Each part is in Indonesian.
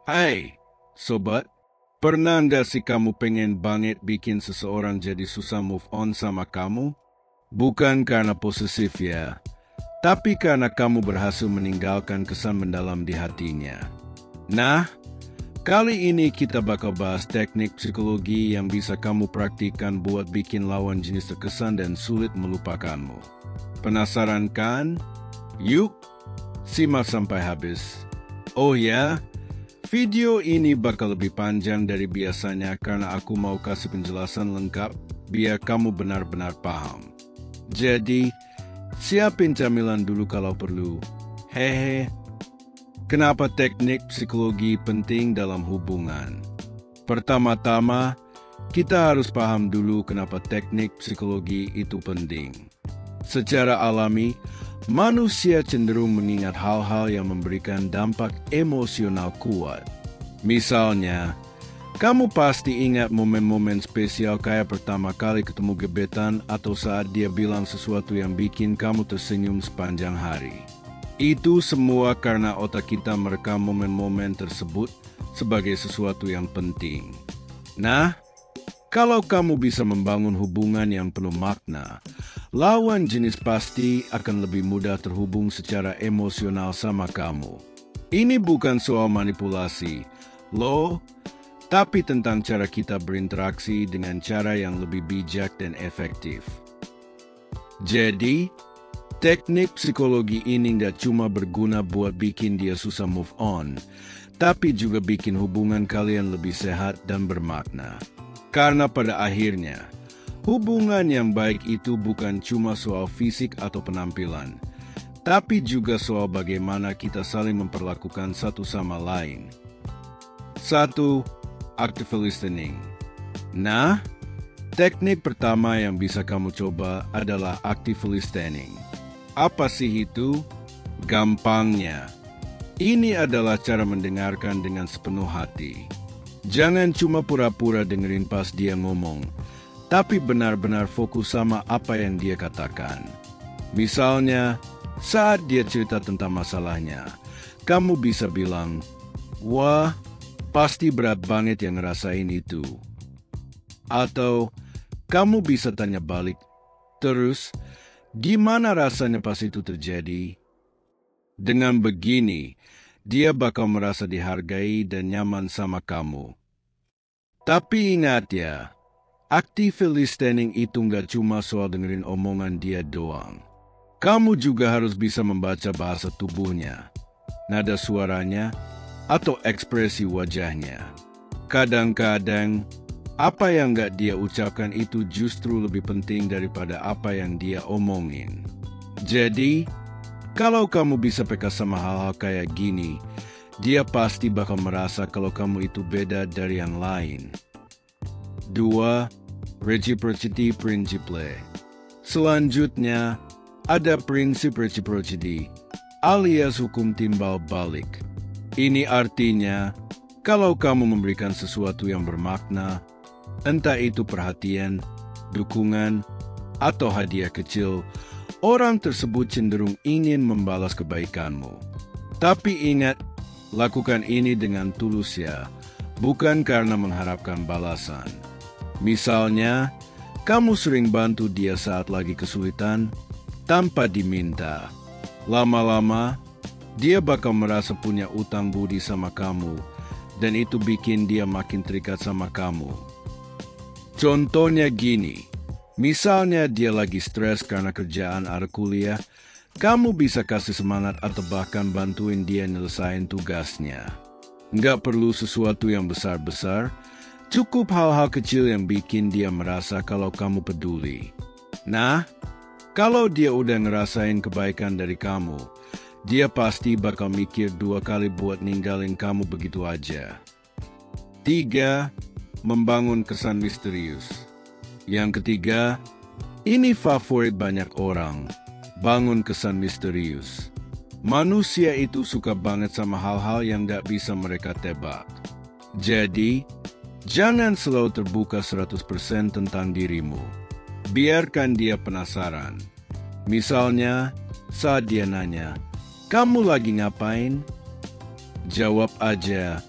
Hai, sobat. Pernah nggak sih kamu pengen banget bikin seseorang jadi susah move on sama kamu? Bukan karena posesif ya, tapi karena kamu berhasil meninggalkan kesan mendalam di hatinya. Nah, kali ini kita bakal bahas teknik psikologi yang bisa kamu praktikkan buat bikin lawan jenis terkesan dan sulit melupakanmu. Penasaran kan? Yuk, simak sampai habis. Oh ya, video ini bakal lebih panjang dari biasanya karena aku mau kasih penjelasan lengkap biar kamu benar-benar paham. Jadi, siapin camilan dulu kalau perlu. Hehe. Kenapa teknik psikologi penting dalam hubungan? Pertama-tama, kita harus paham dulu kenapa teknik psikologi itu penting. Secara alami, manusia cenderung mengingat hal-hal yang memberikan dampak emosional kuat. Misalnya, kamu pasti ingat momen-momen spesial kayak pertama kali ketemu gebetan atau saat dia bilang sesuatu yang bikin kamu tersenyum sepanjang hari. Itu semua karena otak kita merekam momen-momen tersebut sebagai sesuatu yang penting. Nah, kalau kamu bisa membangun hubungan yang penuh makna, lawan jenis pasti akan lebih mudah terhubung secara emosional sama kamu. Ini bukan soal manipulasi, loh, tapi tentang cara kita berinteraksi dengan cara yang lebih bijak dan efektif. Jadi, teknik psikologi ini nggak cuma berguna buat bikin dia susah move on, tapi juga bikin hubungan kalian lebih sehat dan bermakna. Karena pada akhirnya, hubungan yang baik itu bukan cuma soal fisik atau penampilan, tapi juga soal bagaimana kita saling memperlakukan satu sama lain. 1. Active listening. Nah, teknik pertama yang bisa kamu coba adalah active listening. Apa sih itu? Gampangnya, ini adalah cara mendengarkan dengan sepenuh hati. Jangan cuma pura-pura dengerin pas dia ngomong, tapi benar-benar fokus sama apa yang dia katakan. Misalnya, saat dia cerita tentang masalahnya, kamu bisa bilang, "Wah, pasti berat banget yang ngerasain itu." Atau, kamu bisa tanya balik, "Terus, gimana rasanya pas itu terjadi?" Dengan begini, dia bakal merasa dihargai dan nyaman sama kamu. Tapi ingat ya, active listening itu nggak cuma soal dengerin omongan dia doang. Kamu juga harus bisa membaca bahasa tubuhnya, nada suaranya, atau ekspresi wajahnya. Kadang-kadang, apa yang nggak dia ucapkan itu justru lebih penting daripada apa yang dia omongin. Jadi, kalau kamu bisa peka sama hal-hal kayak gini, dia pasti bakal merasa kalau kamu itu beda dari yang lain. 2. Reciprocity Principle. Selanjutnya, ada prinsip reciprocity, alias hukum timbal balik. Ini artinya, kalau kamu memberikan sesuatu yang bermakna, entah itu perhatian, dukungan, atau hadiah kecil, orang tersebut cenderung ingin membalas kebaikanmu. Tapi ingat, lakukan ini dengan tulus ya, bukan karena mengharapkan balasan. Misalnya, kamu sering bantu dia saat lagi kesulitan, tanpa diminta. Lama-lama, dia bakal merasa punya utang budi sama kamu, dan itu bikin dia makin terikat sama kamu. Contohnya gini, misalnya dia lagi stres karena kerjaan atau kuliah, kamu bisa kasih semangat atau bahkan bantuin dia nyelesain tugasnya. Nggak perlu sesuatu yang besar-besar, cukup hal-hal kecil yang bikin dia merasa kalau kamu peduli. Nah, kalau dia udah ngerasain kebaikan dari kamu, dia pasti bakal mikir 2 kali buat ninggalin kamu begitu aja. 3. Membangun kesan misterius. Yang ketiga, ini favorit banyak orang, bangun kesan misterius. Manusia itu suka banget sama hal-hal yang gak bisa mereka tebak. Jadi, jangan selalu terbuka 100% tentang dirimu. Biarkan dia penasaran. Misalnya, saat dia nanya, "Kamu lagi ngapain?" Jawab aja,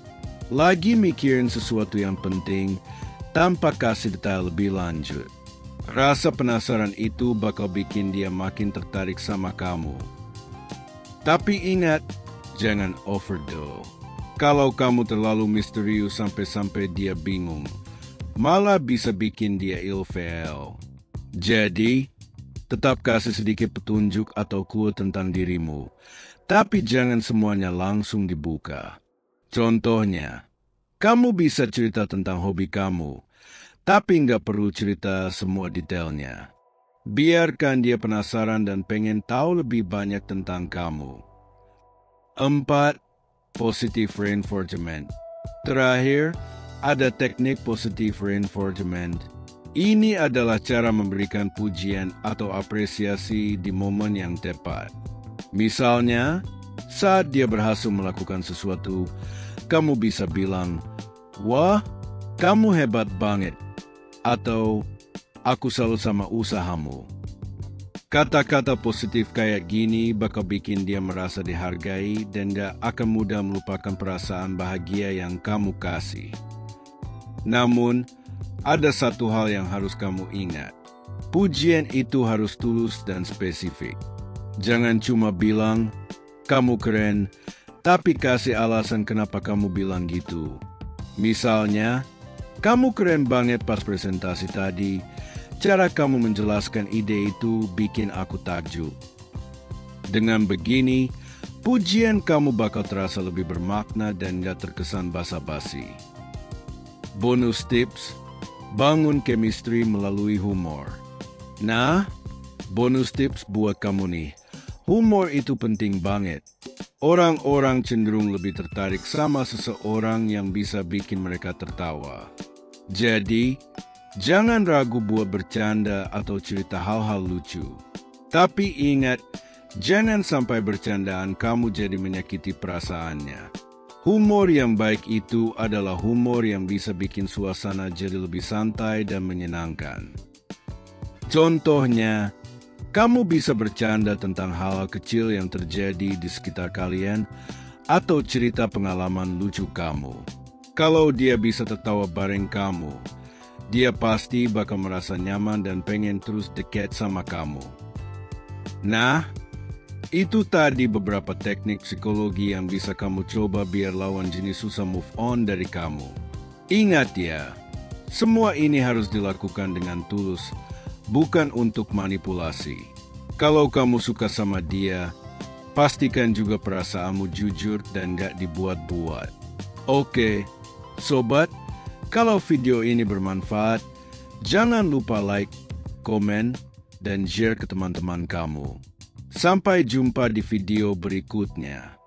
Lagi mikirin sesuatu yang penting tanpa kasih detail lebih lanjut. Rasa penasaran itu bakal bikin dia makin tertarik sama kamu. Tapi ingat, jangan overdo. Kalau kamu terlalu misterius sampai dia bingung, malah bisa bikin dia ilfeel. Jadi, tetap kasih sedikit petunjuk atau clue tentang dirimu, tapi jangan semuanya langsung dibuka. Contohnya, kamu bisa cerita tentang hobi kamu, tapi nggak perlu cerita semua detailnya. Biarkan dia penasaran dan pengen tahu lebih banyak tentang kamu. 4. Positive reinforcement. Terakhir, ada teknik positive reinforcement. Ini adalah cara memberikan pujian atau apresiasi di momen yang tepat. Misalnya, saat dia berhasil melakukan sesuatu, kamu bisa bilang, "Wah, kamu hebat banget," atau "Aku salut sama usahamu." Kata-kata positif kayak gini bakal bikin dia merasa dihargai dan gak akan mudah melupakan perasaan bahagia yang kamu kasih. Namun, ada satu hal yang harus kamu ingat. Pujian itu harus tulus dan spesifik. Jangan cuma bilang, "Kamu keren," tapi kasih alasan kenapa kamu bilang gitu. Misalnya, "Kamu keren banget pas presentasi tadi. Cara kamu menjelaskan ide itu bikin aku takjub." Dengan begini, pujian kamu bakal terasa lebih bermakna dan gak terkesan basa-basi. Bonus tips, bangun chemistry melalui humor. Nah, bonus tips buat kamu nih. Humor itu penting banget. Orang-orang cenderung lebih tertarik sama seseorang yang bisa bikin mereka tertawa. Jadi, jangan ragu buat bercanda atau cerita hal-hal lucu. Tapi ingat, jangan sampai bercandaan kamu jadi menyakiti perasaannya. Humor yang baik itu adalah humor yang bisa bikin suasana jadi lebih santai dan menyenangkan. Contohnya, kamu bisa bercanda tentang hal kecil yang terjadi di sekitar kalian atau cerita pengalaman lucu kamu. Kalau dia bisa tertawa bareng kamu, dia pasti bakal merasa nyaman dan pengen terus dekat sama kamu. Nah, itu tadi beberapa teknik psikologi yang bisa kamu coba biar lawan jenis susah move on dari kamu. Ingat ya, semua ini harus dilakukan dengan tulus, bukan untuk manipulasi. Kalau kamu suka sama dia, pastikan juga perasaanmu jujur dan gak dibuat-buat. Oke, sobat, kalau video ini bermanfaat, jangan lupa like, komen, dan share ke teman-teman kamu. Sampai jumpa di video berikutnya.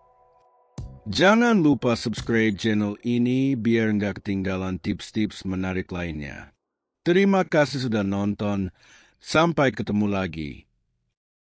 Jangan lupa subscribe channel ini biar nggak ketinggalan tips-tips menarik lainnya. Terima kasih sudah nonton. Sampai ketemu lagi.